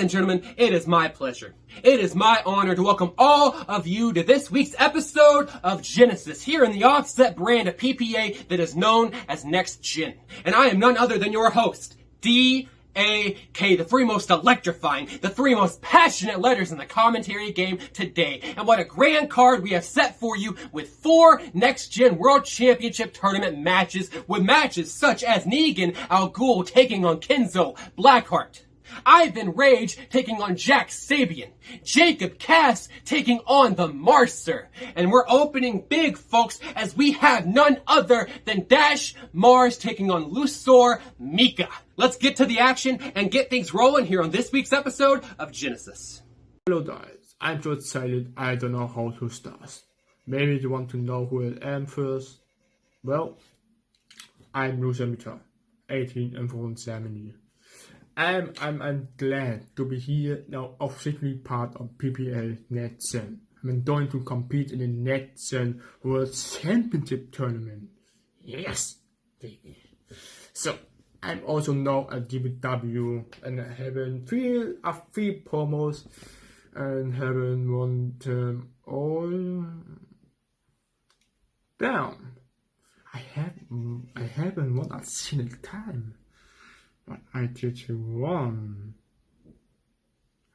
and gentlemen, it is my pleasure. It is my honor to welcome all of you to this week's episode of Genesis, here in the offset brand of PPA that is known as NeXGen. And I am none other than your host, D-A-K, the three most electrifying, the three most passionate letters in the commentary game today. And what a grand card we have set for you with 4 NeXGen World Championship Tournament matches, with matches such as Negan, Ghul taking on Kenzo, Blackheart, Ivan Wrage taking on Jack Sabian, Jacob Cass taking on the Märcer. And we're opening big, folks, as we have none other than Dash Mars taking on Lusor Mika. Let's get to the action and get things rolling here on this week's episode of Genesis. Hello guys, I'm so excited I don't know how to start. Maybe you want to know who I am first? Well, I'm Lusor Mika, 18 and from Germany. I'm glad to be here now, officially part of PPA NeXGen. I'm going to compete in the NeXGen World Championship Tournament. Yes, baby. So I'm also now at DBW and I haven't three promos and haven't won them all down. I haven't won a single time. But I did wrong.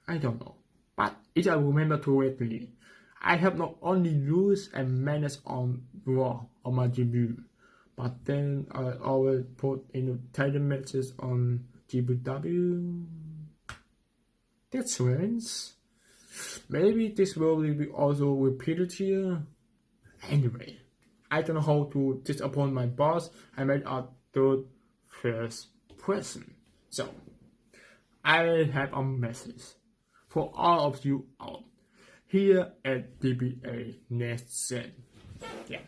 I don't know. But if I remember correctly, I have not only lost and managed on Raw on my debut, but then I always put in the title matches on DBW. That's strange. Maybe this will be also repeated here. Anyway, I don't know how to disappoint my boss. I made a third first person. So I have a message for all of you out here at DBA NeXGen. Yeah.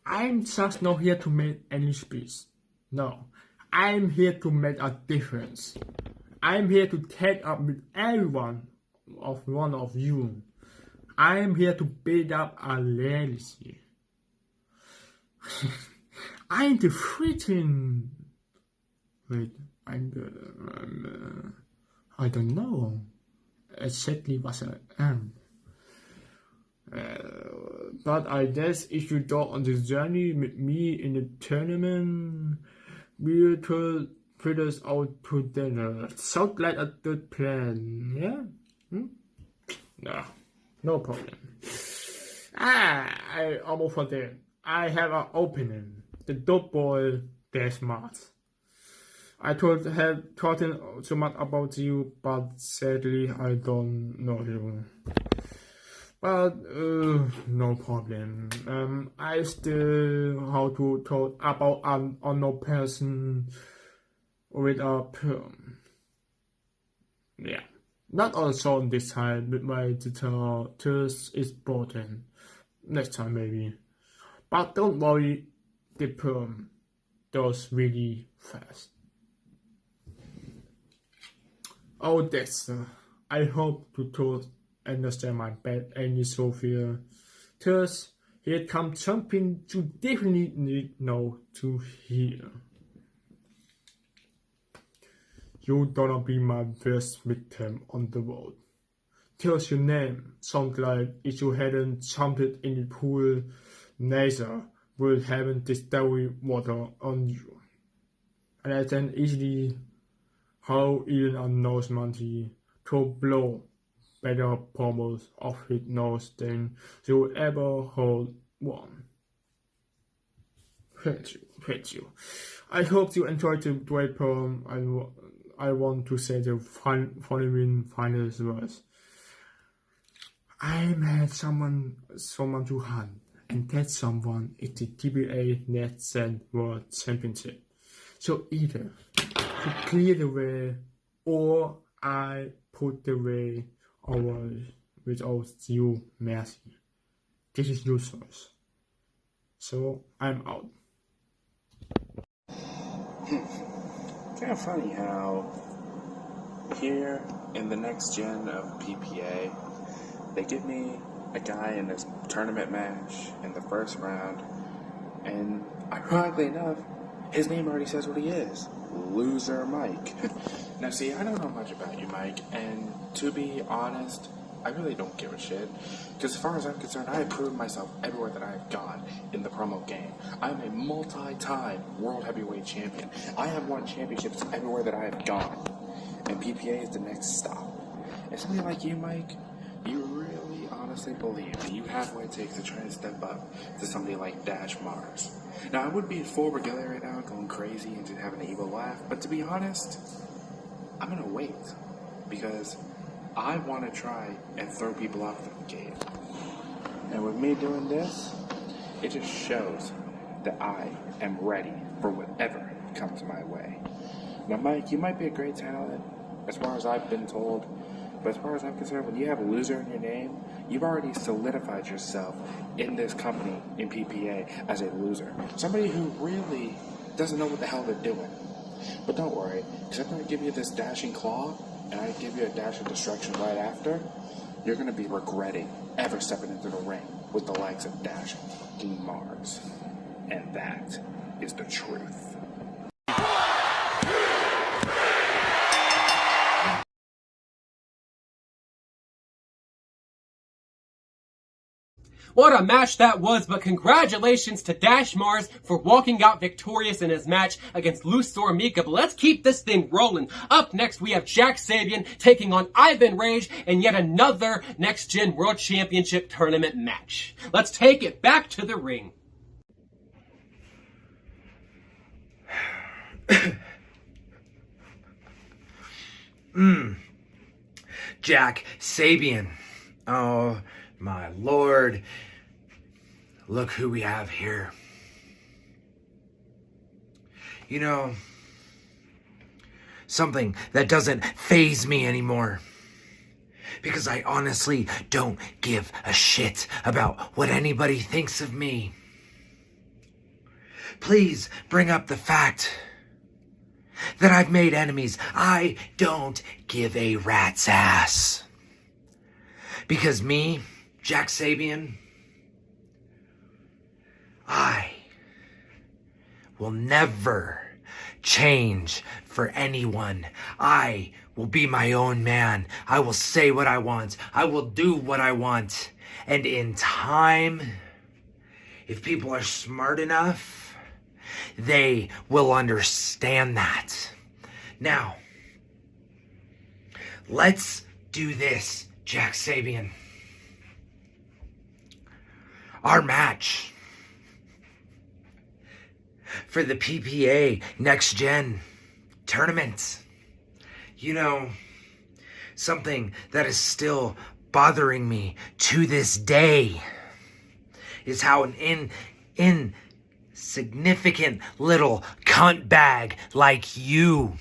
I'm just not here to make any speech. No, I'm here to make a difference. I'm here to take up with everyone of one of you. I'm here to build up a legacy. I'm the freaking. Wait, I don't know exactly what I am. But I guess if you go on this journey with me in the tournament, we'll put us out together. So glad a good plan, yeah? No problem. I almost forgot. I have an opening. The dope boy, they're smart. I have talked so much about you, but sadly I don't know you. But no problem. I still how to talk about an unknown person with a perm. Yeah, not also this time with my guitar. Thirst is broken. Next time maybe. But don't worry, the perm goes really fast. Oh, Dexter, I hope to understand my bad initial fear. Thus, here comes something you definitely need know to hear. You're gonna be my first victim on the road. Tells your name, sounds like if you hadn't jumped in the pool, Märcer will have distillery water on you. And I can easily how even a nose monkey to blow better promos of his nose than you ever hold one. Thank you. I hope you enjoyed the great poem. I want to say the following final words. I had someone to hunt, and that someone is the TBA NeXGen World Championship. So either to clear the way, or I put the way over without you, Märcer. This is your choice. So I'm out. Kind of funny how here in the NeXGen of PPA, they give me a guy in this tournament match in the first round, and ironically enough, His name already says what he is. Loser Mike. Now see, I don't know much about you, Mike, and to be honest, I really don't give a shit. Because as far as I'm concerned, I have proven myself everywhere that I have gone in the promo game. I am a multi-time World Heavyweight Champion. I have won championships everywhere that I have gone. And PPA is the next stop. And somebody like you, Mike, you really honestly believe that you have what it takes to try and step up to somebody like Märcer. Now, I would be full regalia right now, going crazy and just having an evil laugh, but to be honest, I'm gonna wait. Because I want to try and throw people off the game. And with me doing this, it just shows that I am ready for whatever comes my way. Now, Mike, you might be a great talent, as far as I've been told, but as far as I'm concerned, when you have Lusor in your name, you've already solidified yourself in this company, in PPA, as a loser. Somebody who really doesn't know what the hell they're doing. But don't worry, because I'm going to give you this dashing claw, and I give you a dash of destruction right after, you're going to be regretting ever stepping into the ring with the likes of Dash King Mars. And that is the truth. What a match that was, but congratulations to Märcer for walking out victorious in his match against Lusor Mika. But let's keep this thing rolling. Up next, we have Sabian taking on Wrage in yet another NeXGen World Championship Tournament match. Let's take it back to the ring. Sabian. Oh, my lord. Look who we have here. You know, something that doesn't faze me anymore. Because I honestly don't give a shit about what anybody thinks of me. Please bring up the fact that I've made enemies. I don't give a rat's ass. Because me, Sabian, I will never change for anyone. I will be my own man. I will say what I want. I will do what I want. And in time, if people are smart enough, they will understand that. Now, let's do this, Sabian. Our match for the PPA NeXGen tournament. You know, something that is still bothering me to this day is how an insignificant little cunt bag like you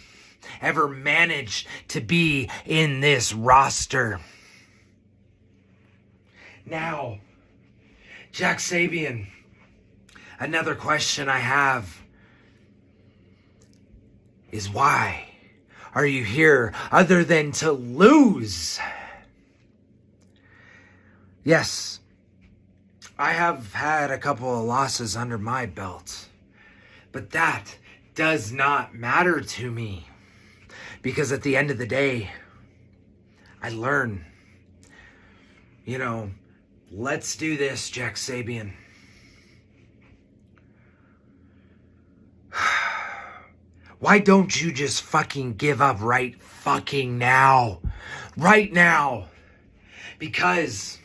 ever managed to be in this roster. Now, Sabian, another question I have is why are you here other than to lose? Yes, I have had a couple of losses under my belt, but that does not matter to me because at the end of the day, I learn. You know, let's do this, Sabian. Why don't you just fucking give up right fucking now? Right now. Because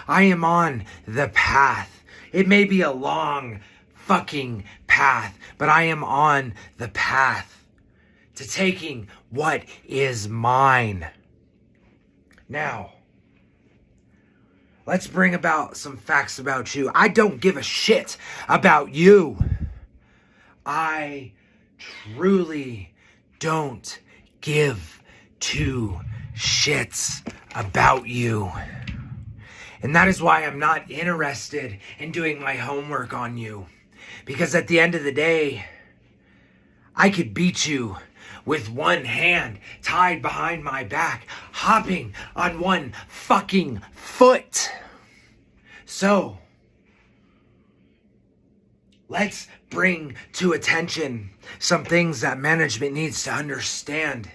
I am on the path. It may be a long fucking path, but I am on the path to taking what is mine. Now, let's bring about some facts about you. I don't give a shit about you. I truly don't give two shits about you. And that is why I'm not interested in doing my homework on you. Because at the end of the day, I could beat you with one hand tied behind my back, hopping on one fucking foot. So, let's bring to attention some things that management needs to understand.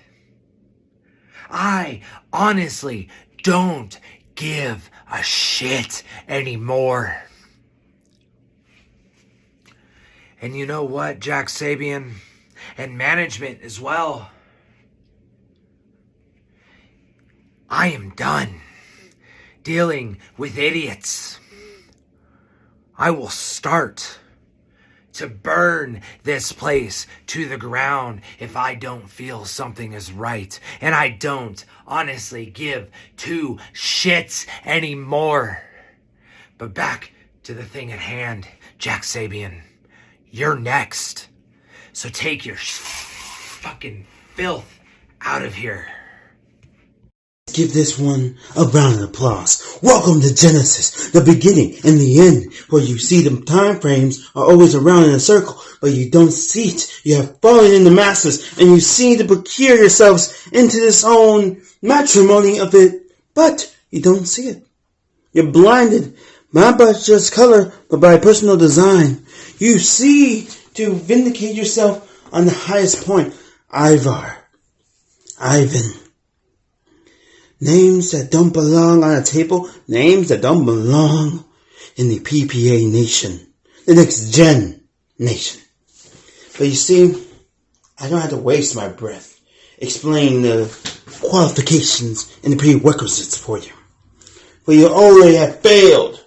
I honestly don't give a shit anymore. And you know what, Jack Sabian, and management as well, I am done dealing with idiots. I will start to burn this place to the ground if I don't feel something is right. And I don't honestly give two shits anymore. But back to the thing at hand, Jack Sabian. You're next. So take your fucking filth out of here. Give this one a round of applause. Welcome to Genesis, the beginning and the end, where you see the time frames are always around in a circle, but you don't see it. You have fallen in the masses, and you seem to procure yourselves into this own matrimony of it, but you don't see it. You're blinded, not by just color, but by personal design. You see to vindicate yourself on the highest point. Ivar. Ivan. Names that don't belong on a table, names that don't belong in the PPA nation, the NeXGen nation. But you see, I don't have to waste my breath explaining the qualifications and the prerequisites for you. For you already have failed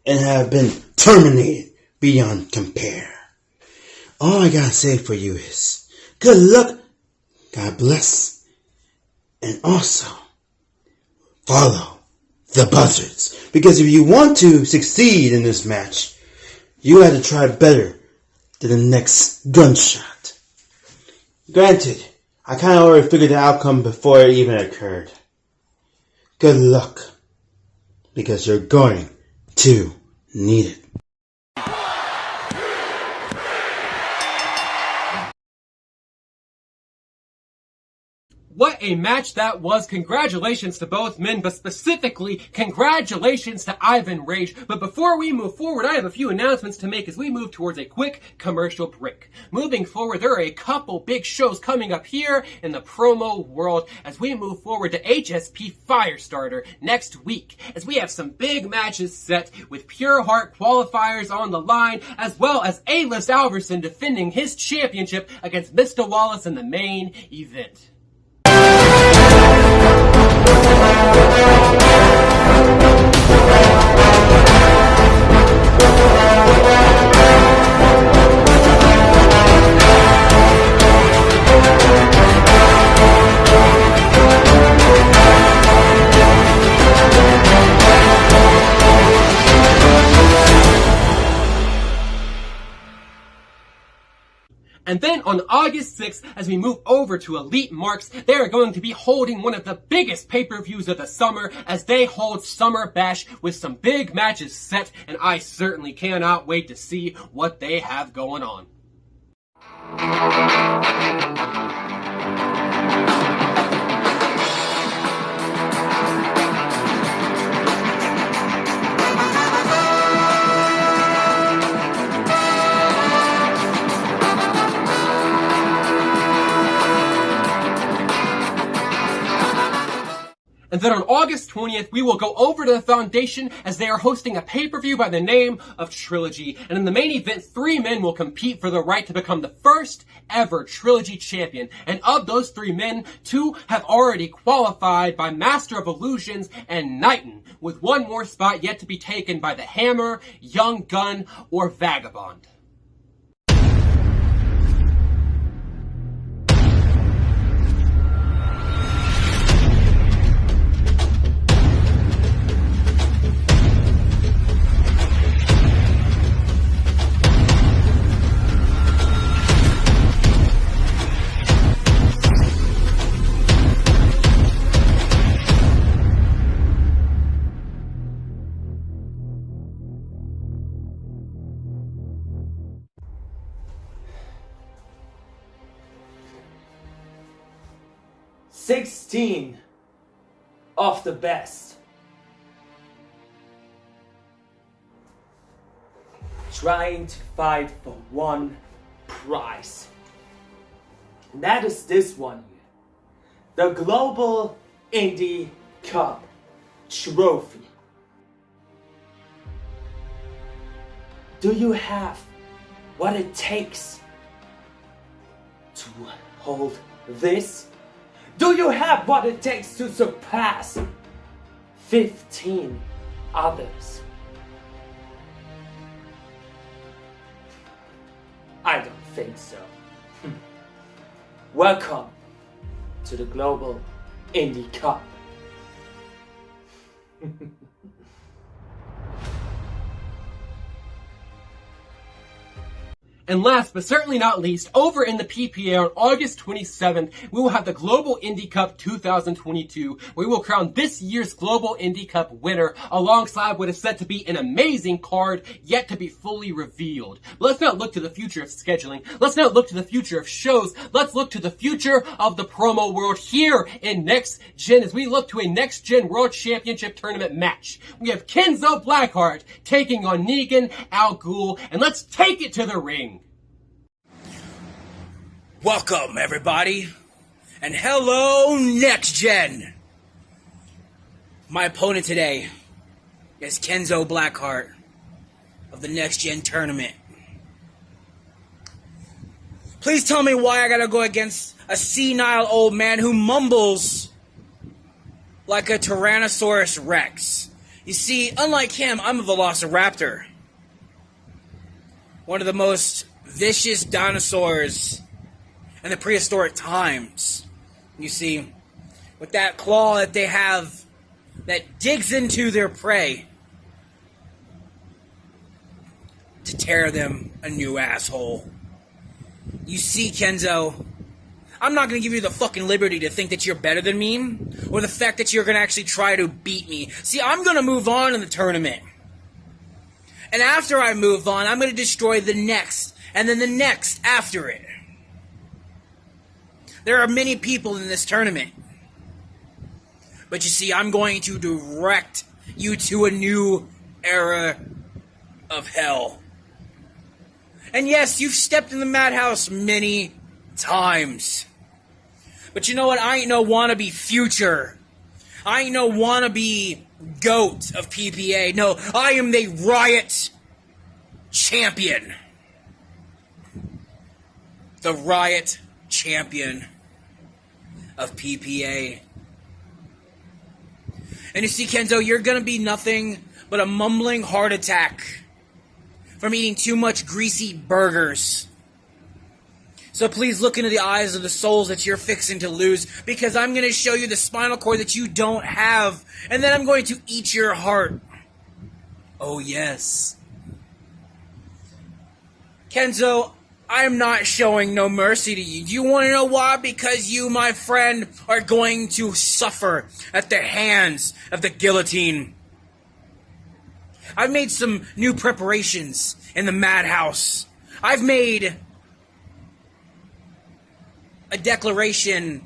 and have been terminated beyond compare. All I gotta say for you is, good luck, God bless, and also, follow the buzzards. Because if you want to succeed in this match, you have to try better than the next gunshot. Granted, I kind of already figured the outcome before it even occurred. Good luck. Because you're going to need it. What a match that was. Congratulations to both men, but specifically, congratulations to Ivan Wrage. But before we move forward, I have a few announcements to make as we move towards a quick commercial break. Moving forward, there are a couple big shows coming up here in the promo world as we move forward to HSP Firestarter next week, as we have some big matches set with Pure Heart qualifiers on the line, as well as A-List Alverson defending his championship against Mr. Wallace in the main event. And then on August 6th, as we move over to Elite Marks, they are going to be holding one of the biggest pay-per-views of the summer as they hold Summer Bash with some big matches set, and I certainly cannot wait to see what they have going on. And then on August 20th, we will go over to the Foundation as they are hosting a pay-per-view by the name of Trilogy. And in the main event, 3 men will compete for the right to become the first ever Trilogy champion. And of those 3 men, 2 have already qualified by Master of Illusions and Knighton, with 1 more spot yet to be taken by the Hammer, Young Gun, or Vagabond. $16 off the best. trying to fight for one prize. And that is this one here. The Global Indie Cup Trophy. Do you have what it takes to hold this? Do you have what it takes to surpass 15 others? I don't think so. Welcome to the Global Indie Cup. And last but certainly not least, over in the PPA on August 27th, we will have the Global Indie Cup 2022. We will crown this year's Global Indie Cup winner alongside what is set to be an amazing card yet to be fully revealed. But let's not look to the future of scheduling. Let's not look to the future of shows. Let's look to the future of the promo world here in NeXGen as we look to a NeXGen World Championship Tournament match. We have Kenzo Blackheart taking on Negan, Ghul, and let's take it to the ring. Welcome, everybody, and hello, NeXGen! My opponent today is Kenzo Blackheart of the NeXGen tournament. Please tell me why I gotta go against a senile old man who mumbles like a Tyrannosaurus Rex. You see, unlike him, I'm a Velociraptor. One of the most vicious dinosaurs in the prehistoric times. You see, with that claw that they have that digs into their prey to tear them a new asshole. You see, Kenzo, I'm not going to give you the fucking liberty to think that you're better than me, or the fact that you're going to actually try to beat me. See, I'm going to move on in the tournament. And after I move on, I'm going to destroy the next, and then the next after it. There are many people in this tournament. But you see, I'm going to direct you to a new era of hell. And yes, you've stepped in the madhouse many times. But you know what? I ain't no wannabe future. I ain't no wannabe GOAT of PPA. No, I am the Riot Champion. The Riot Champion of PPA. And you see, Kenzo, you're gonna be nothing but a mumbling heart attack from eating too much greasy burgers. So please look into the eyes of the souls that you're fixing to lose, because I'm gonna show you the spinal cord that you don't have, and then I'm going to eat your heart. Oh yes. Kenzo, I am not showing no mercy to you. Do you want to know why? Because you, my friend, are going to suffer at the hands of the guillotine. I've made some new preparations in the madhouse. I've made a declaration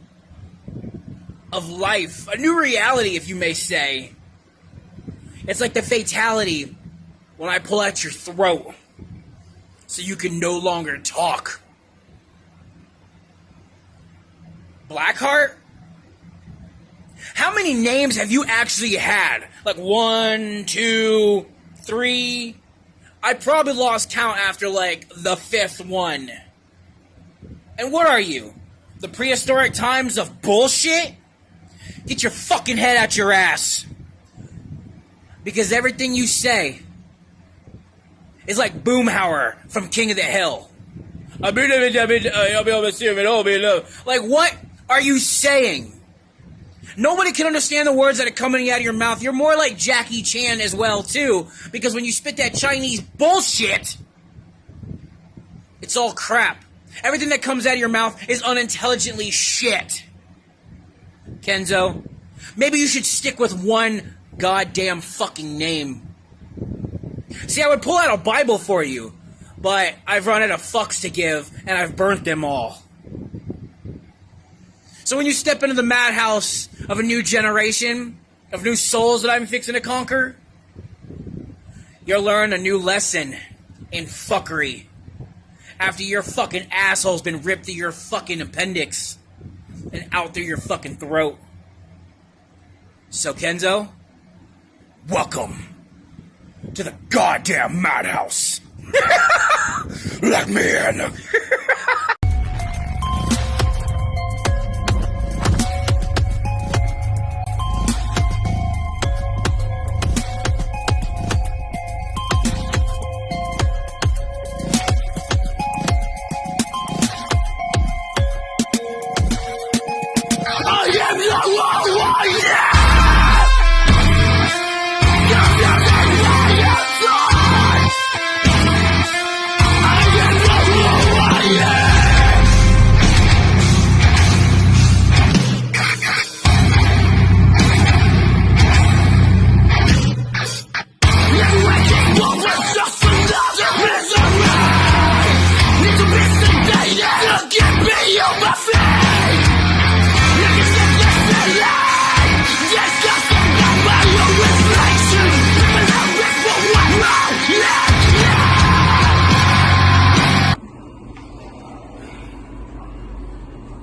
of life, a new reality, if you may say. It's like the fatality when I pull out your throat so you can no longer talk. Blackheart? How many names have you actually had? Like 1, 2, 3? I probably lost count after like the 5th one. And what are you? The prehistoric times of bullshit? Get your fucking head out your ass. Because everything you say is like Boomhauer from King of the Hill. Like, what are you saying? Nobody can understand the words that are coming out of your mouth. You're more like Jackie Chan as well, too. Because when you spit that Chinese bullshit, it's all crap. Everything that comes out of your mouth is unintelligently shit. Kenzo, maybe you should stick with one goddamn fucking name. See, I would pull out a Bible for you, but I've run out of fucks to give, and I've burnt them all. So when you step into the madhouse of a new generation, of new souls that I'm fixing to conquer, you'll learn a new lesson and fuckery after your fucking asshole's been ripped through your fucking appendix and out through your fucking throat. So, Kenzo, welcome to the goddamn madhouse. Let me in.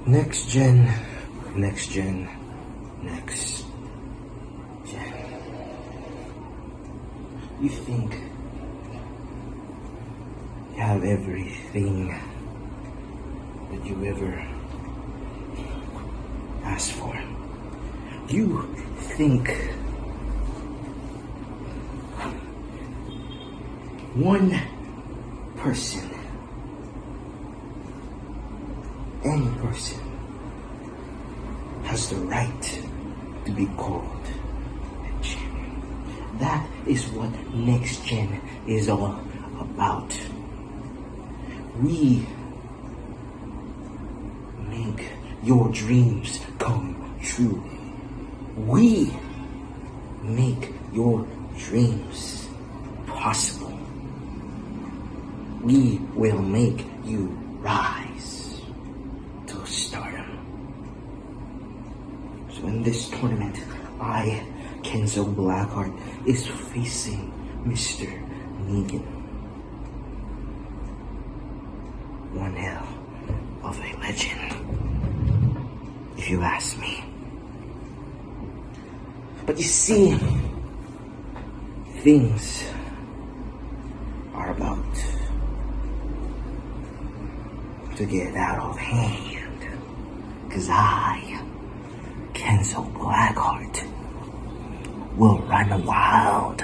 NeXGen, NeXGen, NeXGen. You think you have everything that you ever asked for. You think one person, any person, has the right to be called a champion. That is what NeXGen is all about. We make your dreams come true. We make your dreams possible. We will make you rise to stardom. So in this tournament, I, Kenzo Blackheart, is facing Mr. Negan. One hell of a legend, if you ask me. But you see, things are about to get out of hand, 'cause I, Kenzo Blackheart, will run wild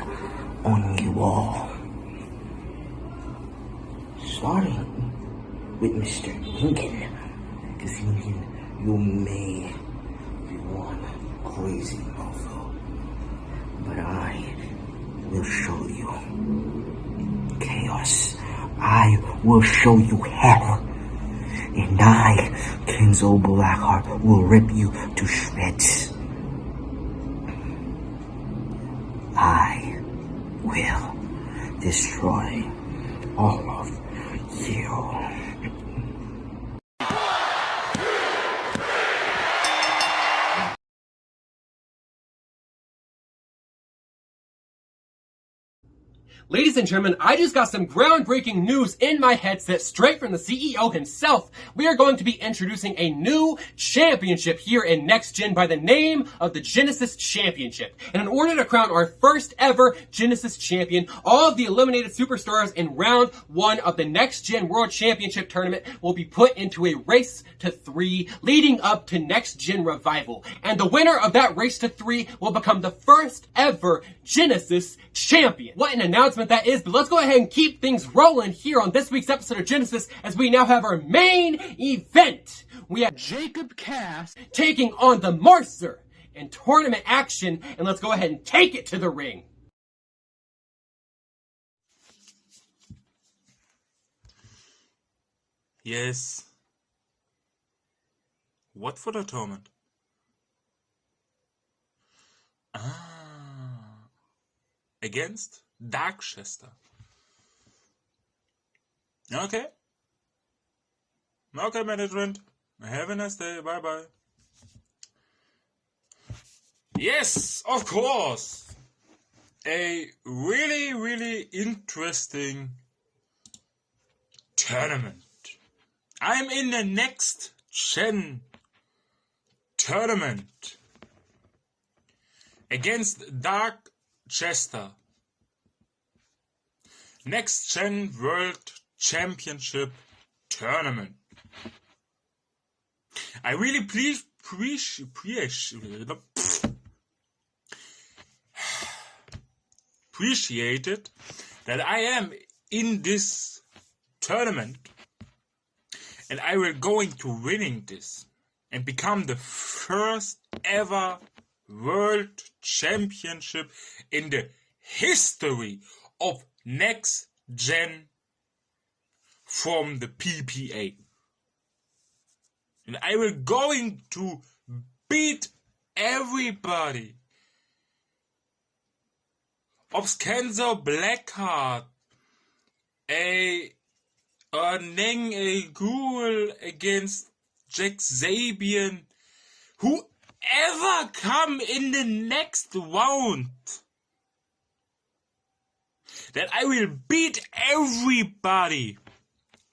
on you all. Starting with Mr. Negan, 'cause Negan, you may be one crazy mofo, but I will show you chaos. I will show you hell. And I, Kenzo Blackheart, will rip you to shreds. I will destroy all of you. Ladies and gentlemen, I just got some groundbreaking news in my headset straight from the CEO himself. We are going to be introducing a new championship here in NeXGen by the name of the Genesis Championship. And in order to crown our first ever Genesis champion, all of the eliminated superstars in round 1 of the NeXGen World Championship Tournament will be put into a race to 3 leading up to NeXGen Revival. And the winner of that race to 3 will become the first ever Genesis champion. What an announcement that is, but let's go ahead and keep things rolling here on this week's episode of Genesis as we now have our main event. We have Jacob Cass taking on the Märcer in tournament action, and let's go ahead and take it to the ring. Yes. What for the tournament? Against Darkchester. Okay. Okay, management. Have a nice day. Bye-bye. Yes, of course. A really, really interesting tournament. I'm in the NeXGen tournament against Dark Chester. NeXGen World Championship Tournament. I really appreciated that I am in this tournament, and I will going to winning this and become the first ever world championship in the history of NeXGen from the PPA. And I will going to beat everybody. Of Kenzo, Blackheart, Ghul against Sabian, whoever come in the next round, that I will beat everybody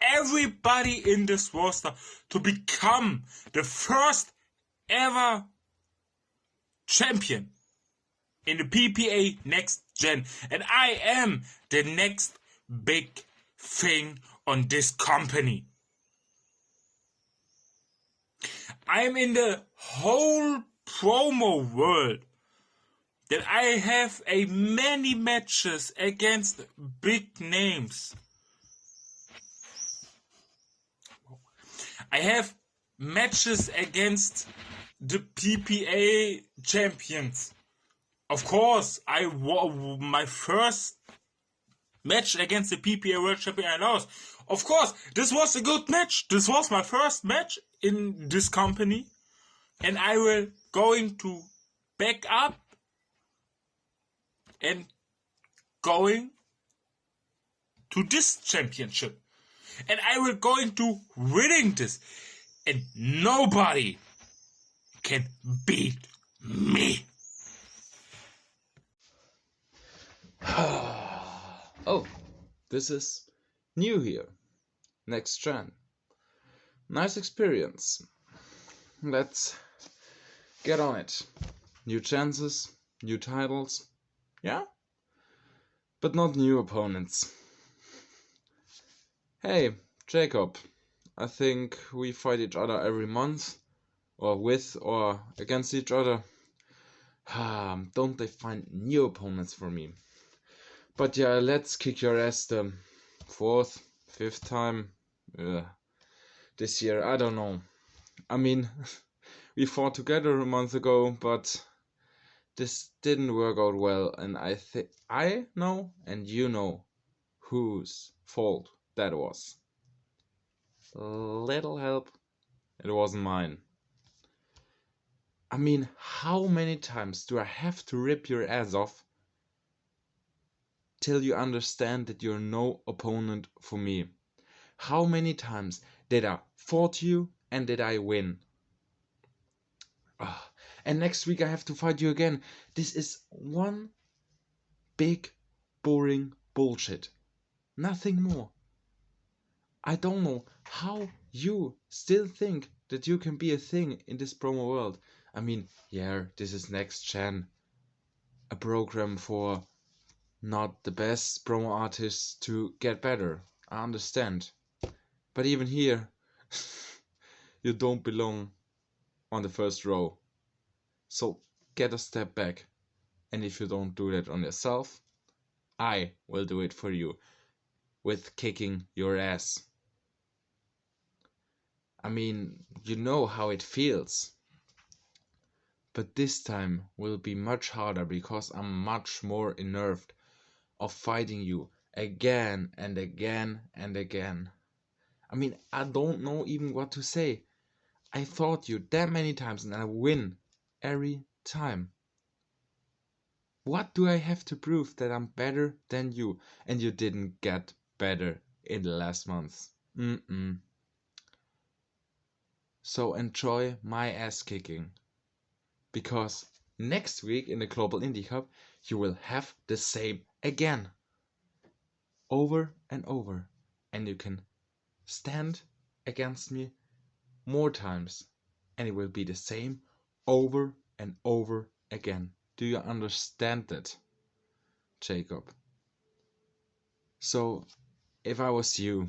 in this roster to become the first ever champion in the PPA NeXGen, and I am the next big thing on this company. I'm in the whole promo world that I have a many matches against big names. I have matches against the PPA champions. Of course, my first match against the PPA World Champion I lost. Of course, this was a good match. This was my first match in this company. And I will going to back up and going to this championship. And I will going to winning this. And nobody can beat me. Oh, this is new here. NeXGen. Nice experience. Let's get on it. New chances, new titles. Yeah? But not new opponents. Hey, Jacob. I think we fight each other every month. Or with or against each other. Don't they find new opponents for me? But yeah, let's kick your ass the 4th, 5th time this year. I don't know. I mean, we fought together a month ago, but this didn't work out well. And I know and you know whose fault that was. Little help. It wasn't mine. I mean, how many times do I have to rip your ass off till you understand that you're no opponent for me? How many times did I fought you and did I win? And next week I have to fight you again. This is one big boring bullshit. Nothing more. I don't know how you still think that you can be a thing in this promo world. I mean, yeah, this is NeXGen, a program for not the best promo artists to get better. I understand. But even here, you don't belong on the first row. So get a step back. And if you don't do that on yourself, I will do it for you with kicking your ass. I mean, you know how it feels. But this time will be much harder because I'm much more unnerved of fighting you again and again and again. I mean, I don't know even what to say. I fought you that many times and I win every time. What do I have to prove that I'm better than you and you didn't get better in the last month? So enjoy my ass kicking. Because next week in the Global Indie Cup, you will have the same again. Over and over. And you can stand against me more times, and it will be the same over and over again. Do you understand that, Jacob? So, if I was you,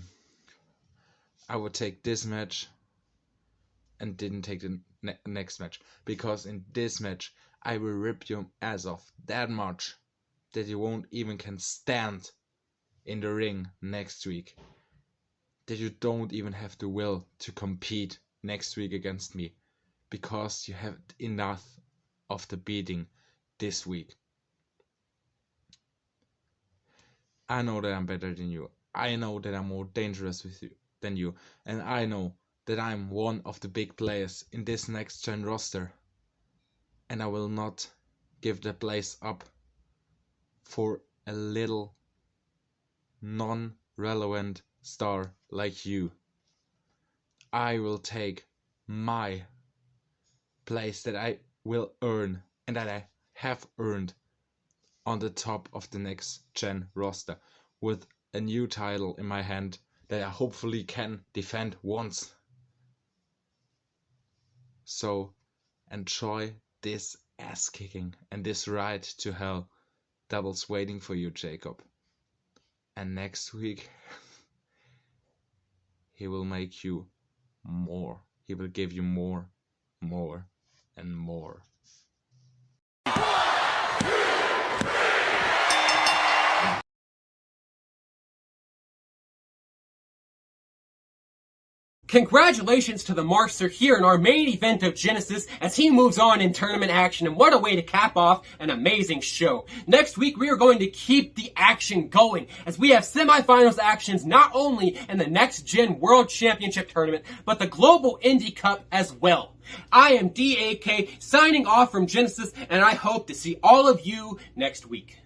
I would take this match and didn't take the next match, because in this match I will rip your ass off that much that you won't even can stand in the ring next week, that you don't even have the will to compete next week against me, because you have enough of the beating this week. I know that I'm better than you. I know that I'm more dangerous with you than you, and I know that I'm one of the big players in this NeXGen roster, and I will not give the place up for a little non-relevant star like you. I will take my place that I will earn and that I have earned on the top of the NeXGen roster, with a new title in my hand that I hopefully can defend once. So enjoy this ass kicking and this ride to hell that was waiting for you, Jacob. And next week he will make you more. He will give you more, and more. Congratulations to the Märcer here in our main event of Genesis as he moves on in tournament action, and what a way to cap off an amazing show. Next week we are going to keep the action going as we have semifinals actions not only in the NeXGen World Championship Tournament, but the Global Indie Cup as well. I am DAK signing off from Genesis, and I hope to see all of you next week.